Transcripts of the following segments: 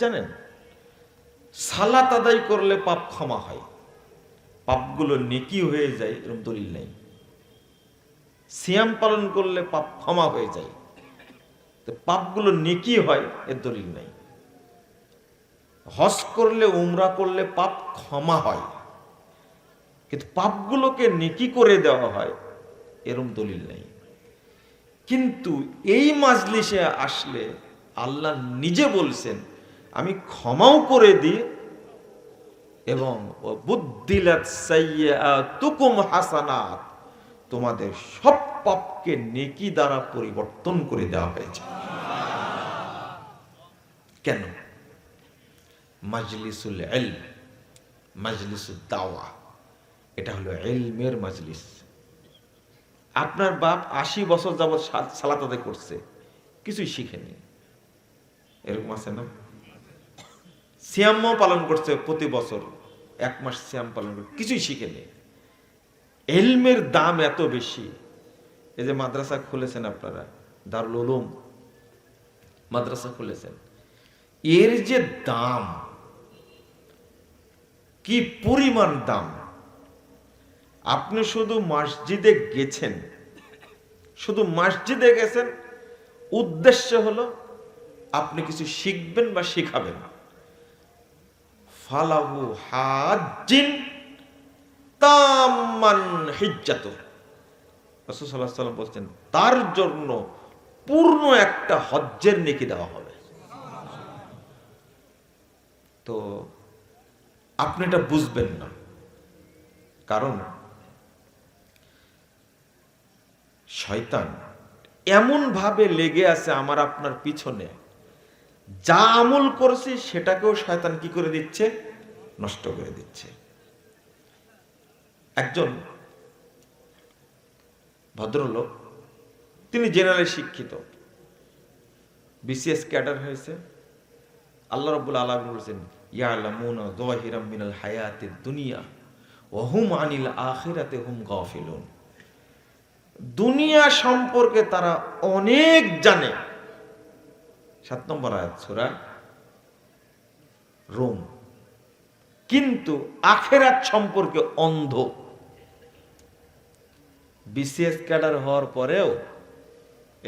জানেন? সালাত আদায় করলে পাপ ক্ষমা হয়, পাপগুলো নেকি হয়ে যায়, এরকম দলিল নেই। সিয়াম পালন করলে পাপ ক্ষমা হয়ে যায়, তো পাপগুলো নেকি হয় এর দলিল নেই। হজ করলে উমরা করলে পাপ ক্ষমা হয়, কিন্তু পাপগুলোকে নেকি করে দেওয়া হয় এরকম দলিল নেই। কিন্তু এই মাজলিসে আসলে আল্লাহ নিজে বলছেন আমি ক্ষমাও করে দিই এবং বুদ্দিলাত সাইয়্যাতুকুম হাসানাত, তোমাদের সব পাপকে নেকি দ্বারা পরিবর্তন করে দেওয়া হয়েছে। কেন? মাজলিসুল ইলম, মাজলিসুদ দাওয়া, এটা হলো ইলমের মাজলিস। আপনার বাপ 80 বছর যাবৎ সালাত আদায় করছে, কিছুই শিখেনি, এরকম আছে না? সিয়ামও পালন করছে প্রতি বছর 1 মাস সিয়াম পালন করে, কিছুই শিখেনি। ইলমের দাম এত বেশি। এই যে মাদ্রাসা খুলেছেন আপনারা, দারুল উলুম মাদ্রাসা খুলেছেন, এর যে দাম, কি পরিমাণ দাম! আপনি শুধু মসজিদে গেছেন, শুধু মসজিদে গেছেন, উদ্দেশ্য হলো আপনি কিছু শিখবেন বা শিখাবেন। ফালাহু হাজ্জিন তাম্মান হিজ্জাতু, রাসূল সাল্লাল্লাহু আলাইহি ওয়াসাল্লাম বলছেন তার জন্য পূর্ণ একটা হজ্জের নেকি দেওয়া হবে। তো আপনি এটা বুঝবেন না, কারণ শয়তান এমন ভাবে লেগে আছে আমার আপনার পিছনে, যা আমল করছি সেটাকেও শয়তান কি করে দিচ্ছে? নষ্ট করে দিচ্ছে। একজন ভদ্রলোক, তিনি জেনারেল শিক্ষিত, বিসিএস ক্যাডার হয়েছে। আল্লাহ রাব্বুল আলামিন বলেছেন ইয়ালামুনা যাহিরাম মিনাল হায়াতিদ দুনিয়া ওয়া হুম আনিল আখিরাতি হুম গাফিলুন। দুনিয়া সম্পর্কে তারা অনেক জানে। 7 নম্বর আয়াত সূরা রুম। কিন্তু আখিরাত সম্পর্কে অন্ধ। বিসিএস ক্যাডার হওয়ার পরেও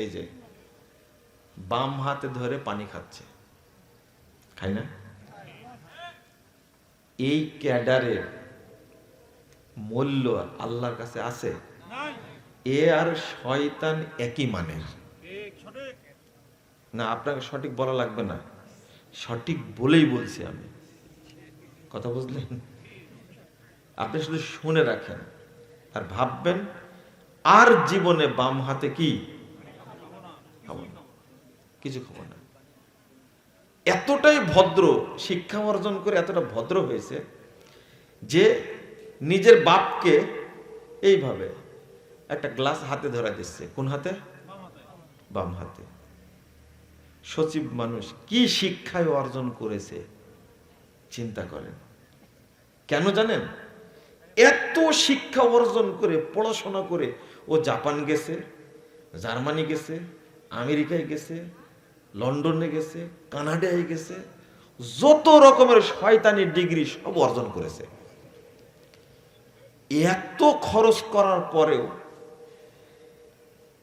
এই যে বাম হাতে ধরে পানি খাচ্ছে, খাই না? এই ক্যাডারের মূল্য আল্লাহর কাছে আছে? এ আর শয়তান একই মানের না। আপনাকে সঠিক বলা লাগবে না, সঠিক বলেই বলছি আমি, কথা বুঝলেন? আপনি শুধু শুনে রাখেন আর ভাববেন আর জীবনে বাম হাতে কি খাবো না, কিছু খাবো না। এতটাই ভদ্র, শিক্ষা অর্জন করে এতটা ভদ্র হয়েছে যে নিজের বাপকে এইভাবে একটা গ্লাস হাতে ধরা দিচ্ছে। কোন হাতে? বাম হাতে। সচিব মানুষ কি শিক্ষায় অর্জন করেছে চিন্তা করেন। কেন জানেন? এত শিক্ষা অর্জন করে, পড়াশোনা করে ও জাপান গেছে, জার্মানি গেছে, আমেরিকায় গেছে, লন্ডনে গেছে, কানাডায় গেছে, যত রকমের শয়তানি ডিগ্রি সব অর্জন করেছে। এত খরচ করার পরেও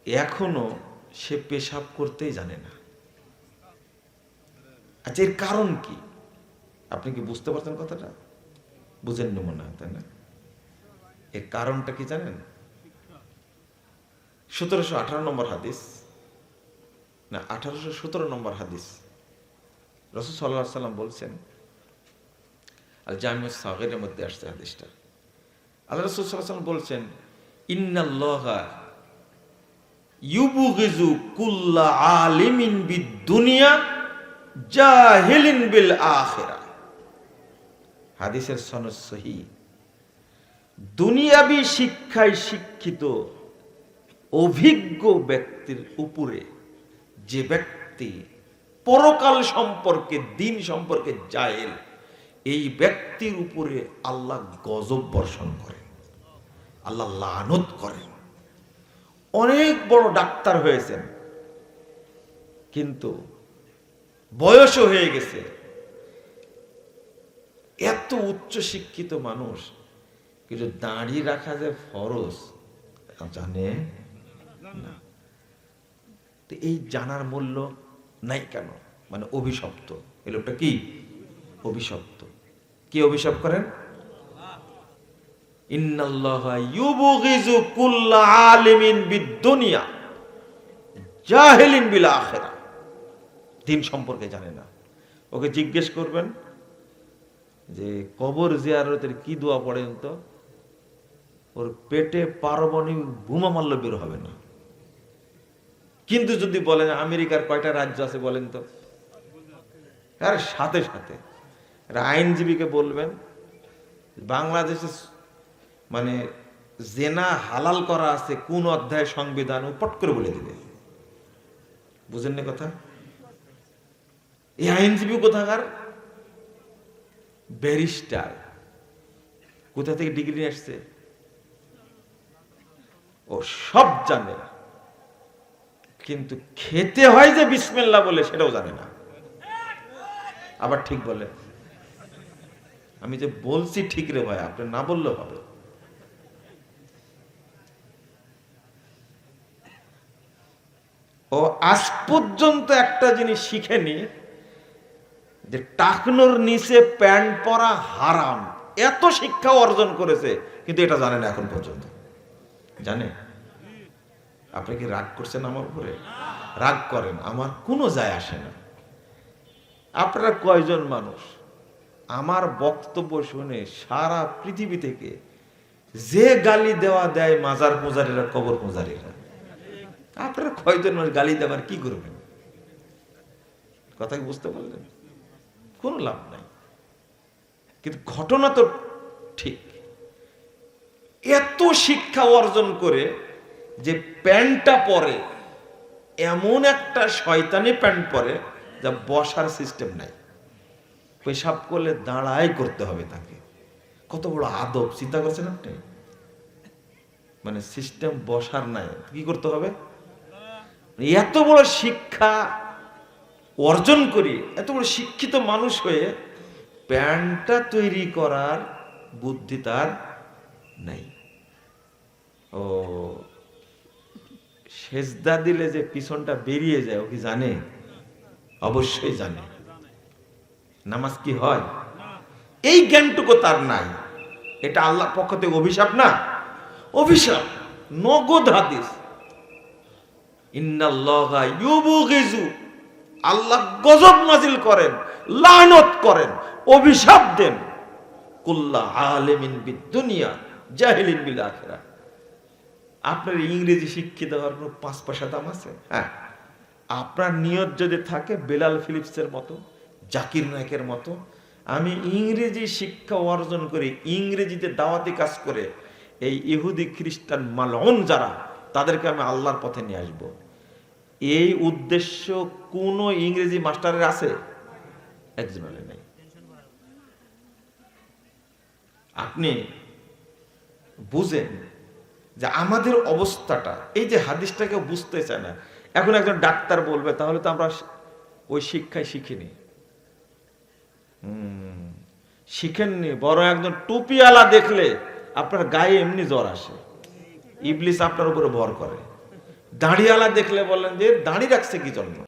এখনো সে পেশাব করতেই জানে না। আচ্ছা, এর কারণ কি? আপনি কি বুঝতে পারছেন কথাটা? বুঝেননি মনে হয়, তাই না? এর কারণটা কি জানেন? 1718 নম্বর হাদিস, না 1817 নম্বর হাদিস, রাসূল সাল্লাল্লাহু আলাইহি ওয়াসাল্লাম বলছেন, আল জামিউস সাগীরের মধ্যে আসছে হাদিসটা। আল্লাহ রাসূল সাল্লাল্লাহু আলাইহি ওয়াসাল্লাম বলছেন ইন্নাল্লাহা ইউবগিজু কুল্লা আলিমিন বিদ দুনিয়া জাহিলিন বিল আখিরাহ। হাদিসের সনদ সহিহ। দুনিয়াবি শিক্ষায় শিক্ষিত অভিজ্ঞ ব্যক্তির উপরে যে ব্যক্তি পরকাল সম্পর্কে, দিন সম্পর্কে জাহেল, এই ব্যক্তির উপরে আল্লাহ গজব বর্ষণ করেন, আল্লাহ লানত করেন। অনেক বড় ডাক্তার হয়েছেন, কিন্তু বয়সও হয়ে গেছে, এত উচ্চ শিক্ষিত মানুষ কিন্তু দাড়ি রাখা যে ফরজ জানে না। তো এই জানার মূল্য নাই কেন? মানে অভিশপ্ত। এই লোকটা কি অভিশপ্ত? কি অভিশাপ করেন? ইন্নাল্লাহা ইউবগিযু কুল্লা আলিমিন বিদ-দুনিয়া জাহিলিন বিল আখিরাহ। দিন সম্পর্কে জানে না। ওকে জিজ্ঞেস করবেন যে কবর জিয়ারতের কি দোয়া পড়েন তো, ওর পেটে পারমাণবিক বোমা মারলে বের হবে না। কিন্তু যদি বলেন আমেরিকার কয়টা রাজ্য আছে বলেন তো, আর সাথে সাথে আইনজীবীকে বলবেন বাংলাদেশে মানে জেনা হালাল করা আছে কোন অধ্যায় সংবিধান, ও পট করে বলে দিবে। বুঝেন না কথা? এই আইনজীবী কোথাকার? ব্যারিস্টার। কোথা থেকে ডিগ্রি নিয়ে আসছে? ও সব জানে, কিন্তু খেতে হয় যে বিসমিল্লাহ বলে সেটাও জানে না। আবার ঠিক বলে, আমি যে বলছি ঠিক রে ভাই, আপনি না বললেও হবে। ও আজ পর্যন্ত একটা জিনিস শিখেনি যে টাকনোর নিচে প্যান্ট পরা হারাম। এত শিক্ষা অর্জন করেছে কিন্তু এটা জানে না এখন পর্যন্ত। জানে? আপনি কি রাগ করছেন আমার উপরে? রাগ করেন, আমার কোনো যায় আসে না। আপনারা কয়জন মানুষ আমার বক্তব্য শুনে সারা পৃথিবী থেকে যে গালি দেওয়া দেয় মাজার পূজারীরা, কবর পূজারীরা, আপনারা কয়জন মানুষ গালি দেওয়ার কি করবেন? কথা কি বুঝতে পারলেন? কোনো লাভ নাই। কিন্তু ঘটনা তো ঠিক। এত শিক্ষা অর্জন করে যে প্যান্টটা পরে এমন একটা শয়তানি প্যান্ট পরে যা বসার সিস্টেম নাই, পেশাব করলে দাঁড়াই করতে হবে তাকে। কত বড় আদব চিন্তা করছেন আপনি? মানে সিস্টেম বসার নাই, কি করতে হবে? এত বড় শিক্ষা অর্জন করি, এত বড় শিক্ষিত মানুষ হয়ে প্যান্টটা তৈরি করার বুদ্ধি তার নাই। ও সেজদা দিলে যে পিছনটা বেরিয়ে যায় ও কি জানে? অবশ্যই জানে। নামাজ কি হয় এই জ্ঞানটুকু তার নাই। এটা আল্লাহর পক্ষ থেকে অভিশাপ না? অভিশাপ, নগদ হাদিস। ইন্নাল্লাহা ইউবগিযু, আল্লাহ গজব নাজিল করেন, লানত করেন, অভিশাপ দেন কুল্লা আলিমিন বিদ-দুনিয়া জাহিলিন বিল আখিরাহ। আপনার ইংরেজি শিক্ষিত হওয়ার কোনো 5 পয়সা দাম আছে? হ্যাঁ, আপনার নিয়ত যদি থাকে বেলাল ফিলিপসের মতো, জাকির নায়কের মতো, আমি ইংরেজি শিক্ষা অর্জন করে ইংরেজিতে দাওয়াতি কাজ করে এই ইহুদি খ্রিস্টান মালউন যারা, তাদেরকে আমি আল্লাহর পথে নিয়ে আসবো, এই উদ্দেশ্য কোন ইংরেজি মাস্টারের আছে? একজনের নেই। আপনি বুঝেন যে আমাদের অবস্থাটা, এই যে হাদিসটাকে বুঝতে চায় না। এখন একজন ডাক্তার বলবে তাহলে তো আমরা ওই শিক্ষায় শিখিনি। শিখেননি, বরং একজন টুপিওয়ালা দেখলে আপনার গায়ে এমনি জ্বর আসে, ইবলিস আপনার উপরে ভর করে। দাড়িওয়ালা দেখলে বলেন যে দাড়ি রাখছে কি জন্য।